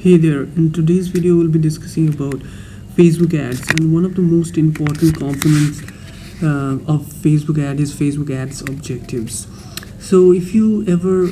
Hey there, in today's video we'll be discussing about Facebook ads, and one of the most important components of Facebook ad is Facebook ads objectives. So if you ever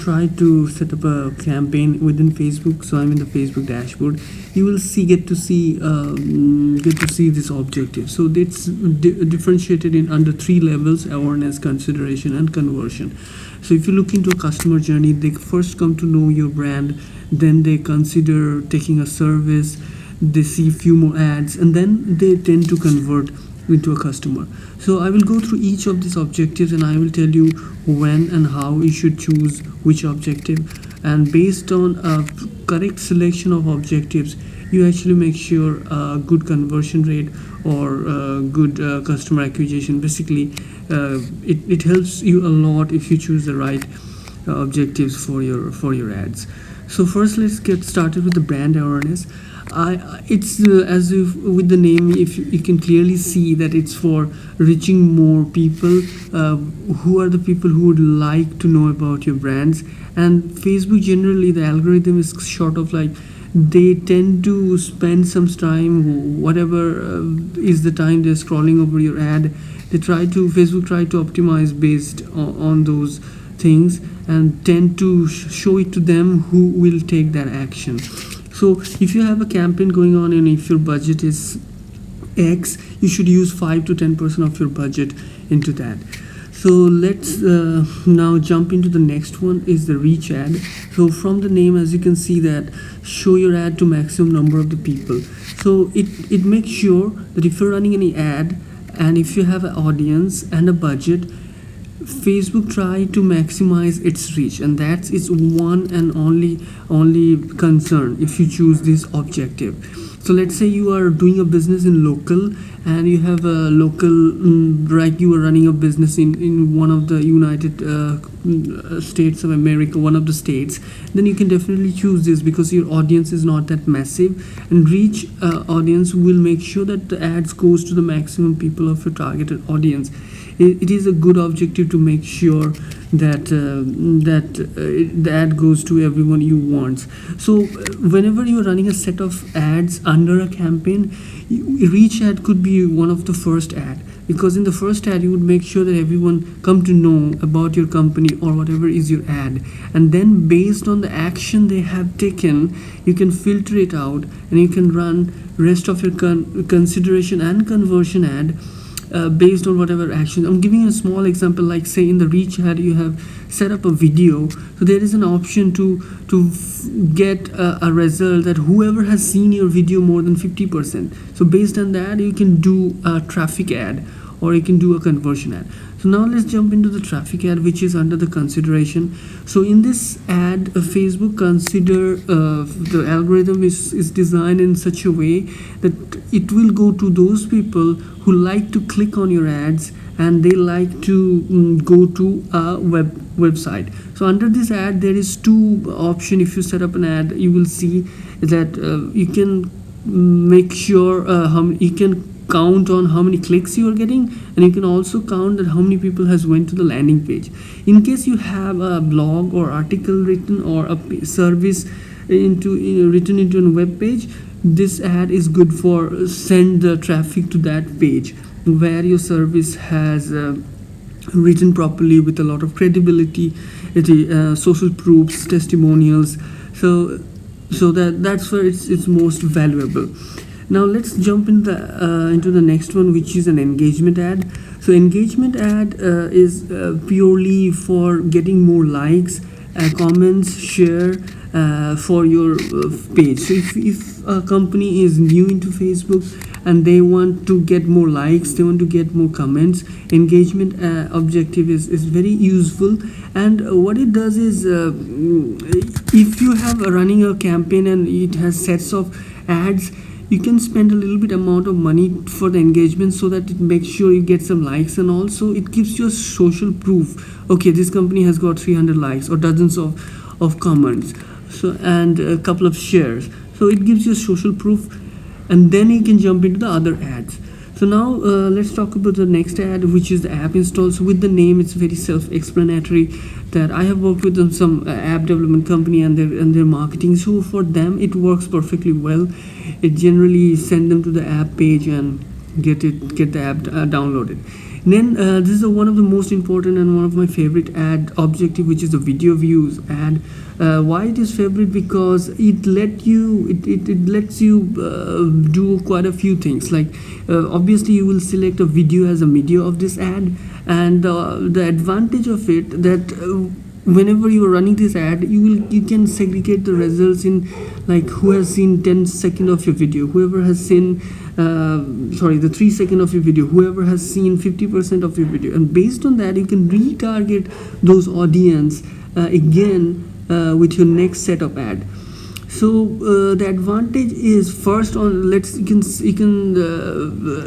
try to set up a campaign within Facebook, so I'm in the Facebook dashboard, you will get to see this objective. So it's differentiated in under three levels: awareness, consideration, and conversion. So if you look into a customer journey, they first come to know your brand, then they consider taking a service, they see few more ads, and then they tend to convert into a customer. So I will go through each of these objectives and I will tell you when and how you should choose which objective, and based on a correct selection of objectives you actually make sure a good conversion rate or good customer acquisition. Basically it helps you a lot if you choose the right objectives for your ads. So first, let's get started with the brand awareness. It's as if with the name, if you can clearly see that it's for reaching more people. Who are the people who would like to know about your brands? And Facebook generally, the algorithm is sort of like they tend to spend some time, whatever is the time they're scrolling over your ad. Facebook try to optimize based on those things and tend to show it to them who will take that action. So if you have a campaign going on and if your budget is X, you should use 5 to 10% of your budget into that. So let's now jump into the next one, is the reach ad. So from the name, as you can see, that show your ad to maximum number of the people. So it makes sure that if you're running any ad and if you have an audience and a budget, Facebook try to maximize its reach, and that's its one and only concern if you choose this objective. So let's say you are doing a business in local and you have a local like you are running a business in one of the United States of America, one of the states, then you can definitely choose this because your audience is not that massive, and reach audience will make sure that the ads goes to the maximum people of your targeted audience. It is a good objective to make sure that the ad goes to everyone you want. So whenever you're running a set of ads under a campaign, reach ad could be one of the first ad, because in the first ad you would make sure that everyone come to know about your company or whatever is your ad, and then based on the action they have taken you can filter it out and you can run rest of your consideration and conversion ad based on whatever action. I'm giving you a small example, like say in the reach ad you have set up a video, so there is an option to get a result that whoever has seen your video more than 50%. So based on that you can do a traffic ad or you can do a conversion ad. So now let's jump into the traffic ad, which is under the consideration. So in this ad, Facebook consider the algorithm is designed in such a way that it will go to those people who like to click on your ads and they like to go to a website. So under this ad there is two options. If you set up an ad, you will see that you can make sure you can count on how many clicks you are getting, and you can also count that how many people has went to the landing page. In case you have a blog or article written or a service written into a web page, this ad is good for send the traffic to that page where your service has written properly with a lot of credibility, social proofs, testimonials. So that's where it's most valuable. Now let's jump into the next one, which is an engagement ad. So engagement ad is purely for getting more likes, comments, share for your page. So if a company is new into Facebook and they want to get more likes, they want to get more comments, engagement objective is very useful. And what it does is if you have running a campaign and it has sets of ads, you can spend a little bit amount of money for the engagement so that it makes sure you get some likes, and also it gives you a social proof. Okay, this company has got 300 likes or dozens of comments, so and a couple of shares. So it gives you social proof, and then you can jump into the other ads. So now let's talk about the next ad, which is the app install. So with the name, it's very self-explanatory that I have worked with some app development company and their marketing. So for them, it works perfectly well. It generally send them to the app page and get the app downloaded. And then this is one of the most important and one of my favorite ad objective, which is the video views ad. Why it is favorite? Because it lets you do quite a few things. Like obviously you will select a video as a media of this ad, and the advantage of it that whenever you are running this ad, you can segregate the results in like who has seen 10 seconds of your video, whoever has seen the 3 seconds of your video, whoever has seen 50% of your video, and based on that you can retarget those audience again with your next set of ad. So the advantage is, first on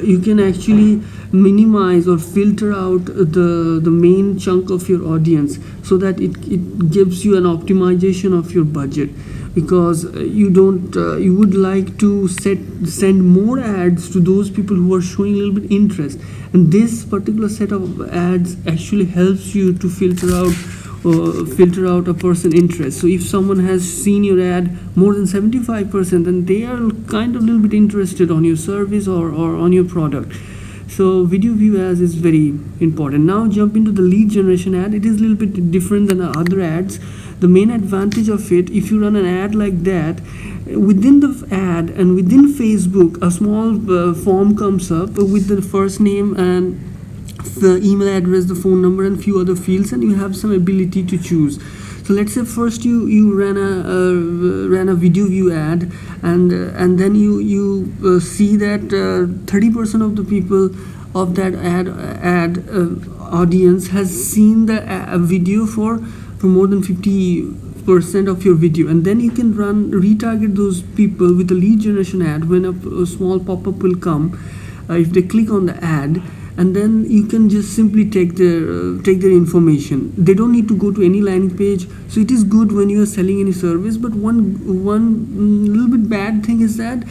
you can actually minimize or filter out the main chunk of your audience, so that it gives you an optimization of your budget, because you would like to send more ads to those people who are showing a little bit interest, and this particular set of ads actually helps you to filter out a person interest. So if someone has seen your ad more than 75%, then they are kind of a little bit interested on your service or on your product. So video view ads is very important. Now jump into the lead generation ad. It is a little bit different than other ads. The main advantage of it, if you run an ad like that, within the ad and within Facebook, a small form comes up with the first name and the email address, the phone number, and few other fields, and you have some ability to choose. So let's say first you ran a video view ad, and then you see that 30% of the people of that ad audience has seen the video for more than 50% of your video, and then you can retarget those people with a lead generation ad. When a small pop-up will come if they click on the ad, and then you can just simply take their information. They don't need to go to any landing page. So it is good when you are selling any service. But one little bit bad thing is that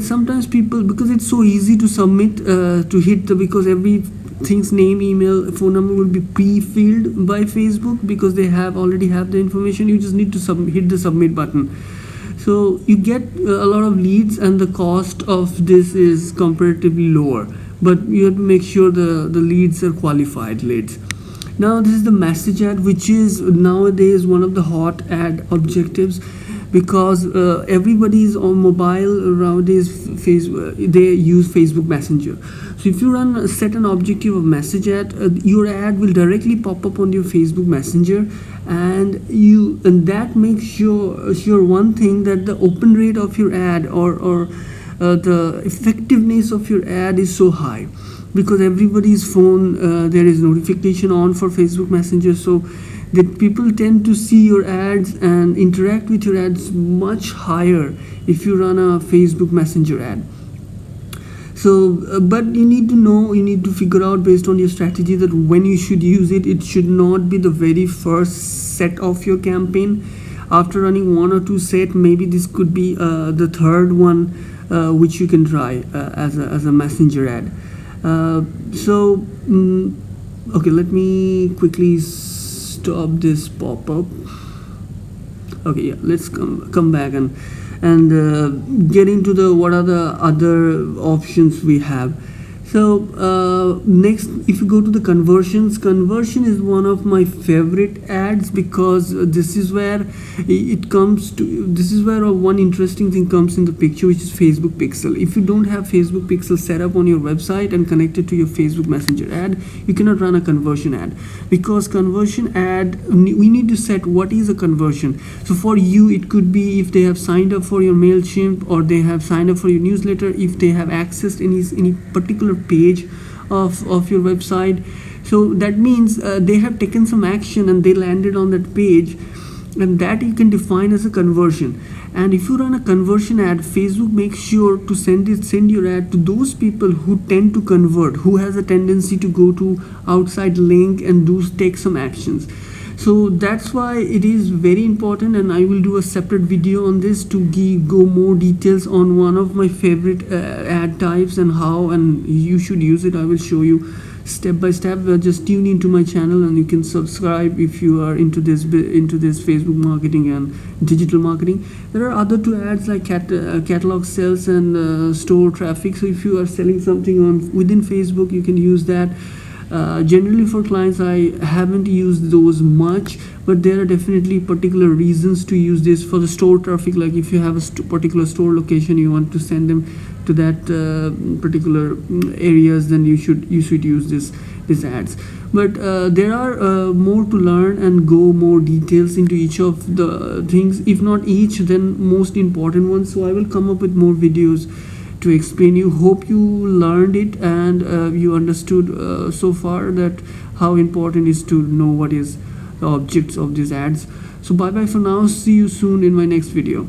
sometimes people, because it's so easy to submit because everything's name, email, phone number will be pre-filled by Facebook, because they already have the information. You just need to hit the submit button. So you get a lot of leads, and the cost of this is comparatively lower, but you have to make sure the leads are qualified leads. Now this is the message ad, which is nowadays one of the hot ad objectives, because everybody is on mobile nowadays. They use Facebook Messenger. So if you set an objective of message ad, your ad will directly pop up on your Facebook Messenger, and that makes sure one thing, that the open rate of your ad or the effectiveness of your ad is so high, because everybody's phone there is notification on for Facebook Messenger, so that people tend to see your ads and interact with your ads much higher if you run a Facebook Messenger ad. So but you need to figure out, based on your strategy, that when you should use it. It should not be the very first set of your campaign. After running 1 or 2 set, maybe this could be the third one, which you can try as a messenger ad. Okay, let me quickly stop this pop-up. Okay, yeah, let's come back and get into what are the other options we have. So next, if you go to the conversion is one of my favorite ads, because this is where one interesting thing comes in the picture, which is Facebook Pixel. If you don't have Facebook Pixel set up on your website and connected to your Facebook Messenger ad, you cannot run a conversion ad, because conversion ad, we need to set what is a conversion. So for you, it could be if they have signed up for your MailChimp, or they have signed up for your newsletter, if they have accessed any particular page of your website. So that means they have taken some action and they landed on that page, and that you can define as a conversion. And if you run a conversion ad, Facebook makes sure to send your ad to those people who tend to convert, who has a tendency to go to outside link and take some actions. So that's why it is very important, and I will do a separate video on this to go more details on one of my favorite ad types and how and you should use it. I will show you step by step. Just tune into my channel and you can subscribe if you are into this Facebook marketing and digital marketing. There are other two ads like catalog sales and store traffic. So if you are selling something on within Facebook, you can use that. Generally for clients, I haven't used those much, but there are definitely particular reasons to use this. For the store traffic, like if you have a particular store location, you want to send them to that particular areas, then you should use these ads. But there are more to learn and go more details into each of the things, if not each, then most important ones. So I will come up with more videos to explain you. Hope you learned it and you understood so far that how important is to know what is the objects of these ads. So bye bye for now, see you soon in my next video.